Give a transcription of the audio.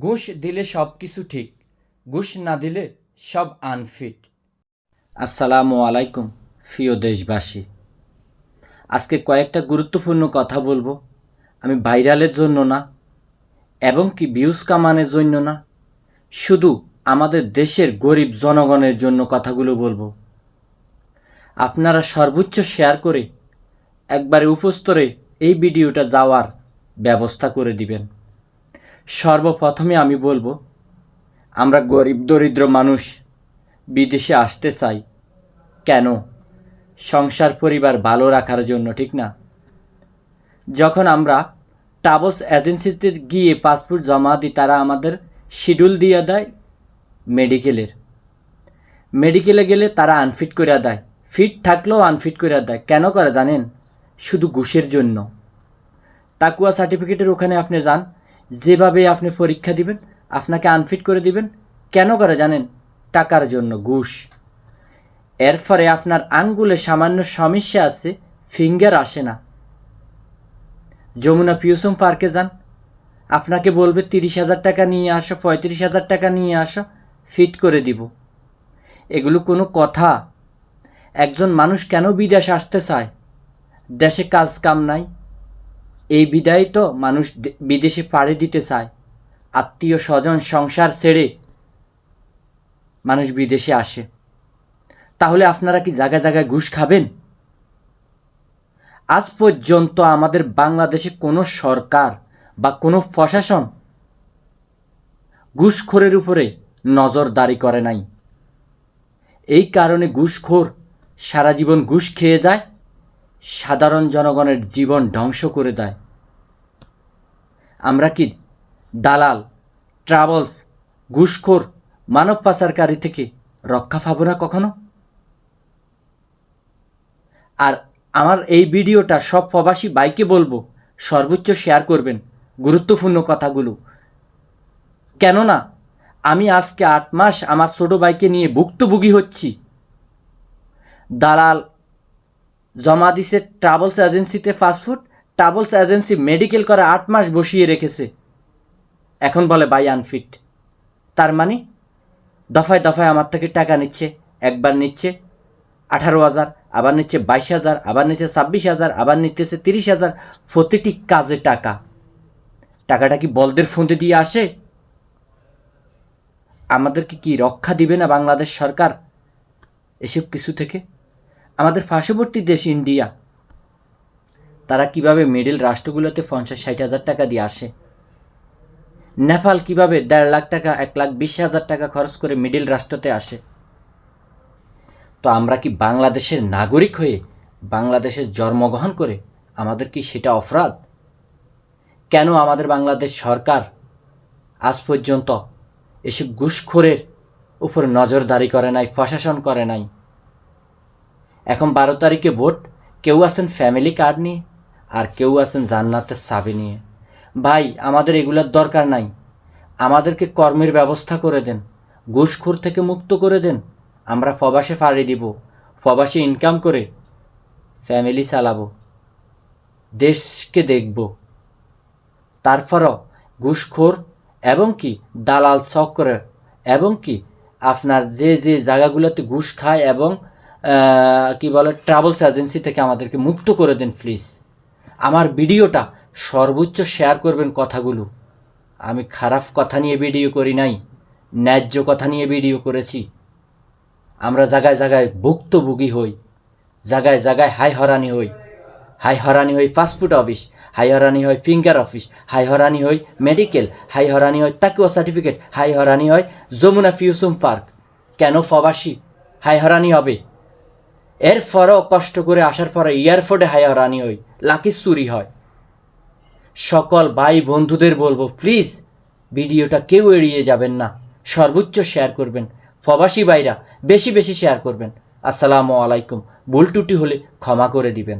ঘুষ দিলে সব কিছু ঠিক, ঘুষ না দিলে সব আনফিট। আসসালামু আলাইকুম প্রিয় দেশবাসী, আজকে কয়েকটা গুরুত্বপূর্ণ কথা বলবো। আমি ভাইরালের জন্য না এবং কি ভিউজ কামানোর জন্য না, শুধু আমাদের দেশের গরিব জনগণের জন্য কথাগুলো বলবো। আপনারা সর্বোচ্চ শেয়ার করে একবারে উপস্তরে এই ভিডিওটা যাওয়ার ব্যবস্থা করে দিবেন। সর্বপ্রথমে আমি বলবো, আমরা গরিব দরিদ্র মানুষ বিদেশে আসতে চাই কেন? সংসার পরিবার ভালো রাখার জন্য, ঠিক না? যখন আমরা ট্রাভেলস এজেন্সিতে গিয়ে পাসপোর্ট জমা দিই, তারা আমাদের শিডিউল দিয়ে দেয় মেডিকেলে গেলে তারা আনফিট করে দেয়, ফিট থাকলেও আনফিট করে দেয়। কেন করে জানেন? শুধু ঘুষের জন্য। তাকুয়া সার্টিফিকেটের ওখানে আপনি যান, যেভাবে আপনি পরীক্ষা দিবেন আপনাকে আনফিট করে দিবেন। কেন করে জানেন? টাকার জন্য, ঘুষ। এর ফলে আপনার আঙ্গুলে সামান্য সমস্যা আছে, ফিঙ্গার আসে না। যমুনা পিউসুম পার্কে যান, আপনাকে বলবে 30,000 টাকা নিয়ে আসো, 35,000 টাকা নিয়ে আসো, ফিট করে দিব। এগুলো কোনো কথা? একজন মানুষ কেন বিদেশে আসতে চায়? দেশে কাজ কাম নাই, এই বিদায় তো মানুষ বিদেশে পাড়ি দিতে চায়। আত্মীয় স্বজন সংসার ছেড়ে মানুষ বিদেশে আসে। তাহলে আপনারা কি জায়গায় জায়গায় ঘুষ খাবেন? আজ পর্যন্ত আমাদের বাংলাদেশে কোনো সরকার বা কোনো প্রশাসন ঘুষখোরের উপরে নজরদারি করে নাই। এই কারণে ঘুষখোর সারা জীবন ঘুষ খেয়ে যায়, সাধারণ জনগণের জীবন ধ্বংস করে দেয়। আমরা কি দালাল, ট্রাভেলস, ঘুষখোর, মানব পাচারকারী থেকে রক্ষা পাবো না কখনো? আর আমার এই ভিডিওটা সব প্রবাসী ভাইকে বলবো, সর্বোচ্চ শেয়ার করবেন গুরুত্বপূর্ণ কথাগুলো। কেননা আমি আজকে 8 মাস আমার ছোটো ভাইকে নিয়ে ভুক্তভোগী হচ্ছি। দালাল জমা দিছে ট্রাভেলস এজেন্সিতে পাসপোর্ট, ট্রাভেলস এজেন্সি মেডিকেল করে 8 মাস বসিয়ে রেখেছে, এখন বলে বাই আনফিট। তার মানে দফায় দফায় আমার থেকে টাকা নিচ্ছে। একবার নিচ্ছে 18,000, আবার নিচ্ছে 22,000, আবার নিচ্ছে 26,000, আবার নিতেছে 30,000। প্রতিটি কাজে টাকাটা কি বলদের ফোনে দিয়ে আসে? আমাদেরকে কি রক্ষা দিবে না বাংলাদেশ সরকার এসব কিছু থেকে? আমাদের পার্শ্ববর্তী দেশ ইন্ডিয়া, তারা কিভাবে মিডল রাষ্ট্রগুলোতে 50-60,000 টাকা দিয়ে আসে। নেপাল কিভাবে 1.5 লাখ টাকা, 1,20,000 টাকা খরচ করে মিডল রাষ্ট্রতে আসে। তো আমরা কি বাংলাদেশের নাগরিক হয়ে বাংলাদেশে জন্মগ্রহণ করে আমাদের কি সেটা অপরাধ? কেন আমাদের বাংলাদেশ সরকার আজ পর্যন্ত এসব ঘুষখোরের উপর নজরদারি করে নাই, প্রশাসন করে নাই? এখন 12 তারিখে ভোট, কেউ আছেন ফ্যামিলি কার্ড নিয়ে, আর কেউ আছেন জান্নাতের চাবি নিয়ে। ভাই, আমাদের এগুলোর দরকার নাই। আমাদেরকে কর্মের ব্যবস্থা করে দেন, ঘুষখোর থেকে মুক্ত করে দেন। আমরা প্রবাসে পাড়ি দিব, প্রবাসে ইনকাম করে ফ্যামিলি চালাবো, দেশকে দেখব। তারপরও ঘুষখোর এবং কি দালাল চক্র এবং কি আপনার যে যে জায়গাগুলোতে ঘুষ খায় এবং কি বলে ট্রাভেলস এজেন্সি থেকে আমাদেরকে মুক্ত করে দেন প্লিজ। আমার ভিডিওটা সর্বোচ্চ শেয়ার করবেন কথাগুলো। আমি খারাপ কথা নিয়ে ভিডিও করি নাই, ন্যায্য কথা নিয়ে ভিডিও করেছি। আমরা জায়গায় জায়গায় ভুক্তভোগী হই, জায়গায় জায়গায় হাই হরানি হই পাসপোর্ট অফিস, হাই হরানি হয় ফিঙ্গার অফিস, হাই হরানি হয় মেডিকেল, হাই হরানি হয় তাকুয়া সার্টিফিকেট, হাই হরানি হয় যমুনা পিউসুম পার্ক। কেন প্রবাসী হাই হরানি হবে? এর পরেও কষ্ট করে আসার পরে এয়ারপোর্টে হাই হরানি হই, লাকি চুরি হয়। সকল ভাই বন্ধুদের বলবো, প্লিজ ভিডিওটা কেউ এড়িয়ে যাবেন না, সর্বোচ্চ শেয়ার করবেন। প্রবাসী ভাইরা বেশি বেশি শেয়ার করবেন। আসসালামু আলাইকুম। ভুল ত্রুটি হলে ক্ষমা করে দিবেন।